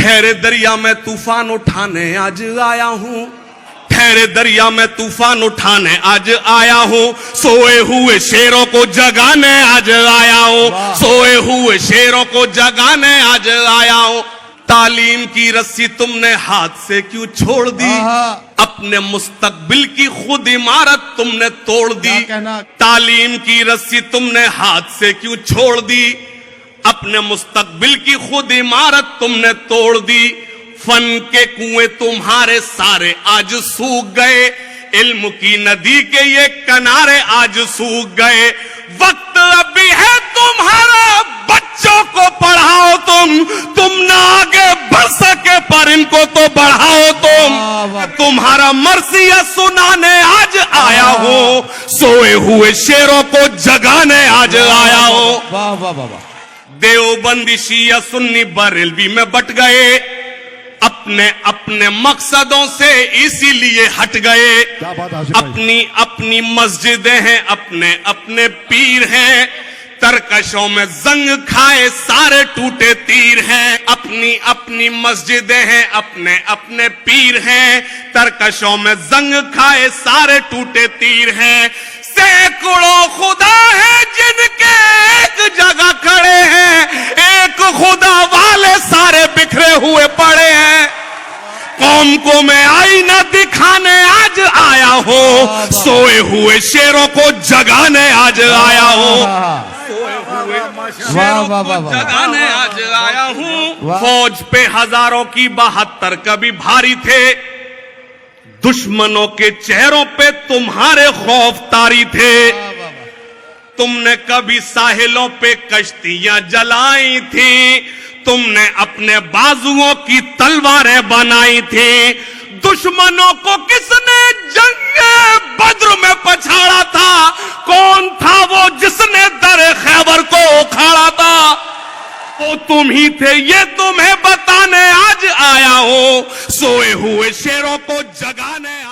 ठहरे दरिया में तूफान उठाने आज आया हूं, ठहरे दरिया में तूफान उठाने आज आया हूं, सोए हुए शेरों को जगाने आज आया हूं, सोए हुए शेरों को जगाने आज आया हूं। तालीम की रस्सी तुमने हाथ से क्यों छोड़ दी, अपने मुस्तकबिल की खुद इमारत तुमने तोड़ दी। तालीम की रस्सी तुमने हाथ से क्यों छोड़ दी, अपने मुस्तकबिल की खुद इमारत तुमने तोड़ दी। फन के कुएं तुम्हारे सारे आज सूख गए, इल्म की नदी के ये किनारे आज सूख गए। वक्त अभी है तुम्हारा, बच्चों को पढ़ाओ तुम ना आगे बढ़ सके पर इनको तो बढ़ाओ तुम। तुम्हारा मर्सिया सुनाने आज आया हो, सोए हुए शेरों को जगाने आज आया हो। वाह वाह वाह। देवबंदी शिया सुन्नी बरेलवी में बट गए, अपने अपने मकसदों से इसीलिए हट गए। अपनी अपनी मस्जिदें हैं, अपने अपने पीर हैं, तरकशों में जंग खाए सारे टूटे तीर हैं। अपनी अपनी मस्जिदें हैं, अपने अपने पीर हैं, तरकशों में जंग खाए सारे टूटे तीर हैं। सैकड़ों खुदा है जिनके एक जगह खड़े हैं, एक खुदा वाले सारे बिखरे हुए पड़े हैं। कौम को मैं आईना दिखाने आज आया हो, सोए हुए शेरों को जगाने आज आया हो, सोए हुए शेरों को जगाने आज आया हूं। फौज पे हजारों की 72 कभी भारी थे, दुश्मनों के चेहरों पे तुम्हारे खौफ तारी थे। तुमने कभी साहिलों पे कश्तियां जलाई थी, तुमने अपने बाजुओं की तलवारें बनाई थी। दुश्मनों को किसने जंगे बद्र में पछाड़ा था, कौन था वो जिसने दर खैबर को उखाड़ा था, वो तुम ही थे ये तुम्हें बताने आज आया हो, सोए हुए शेरों को जगाने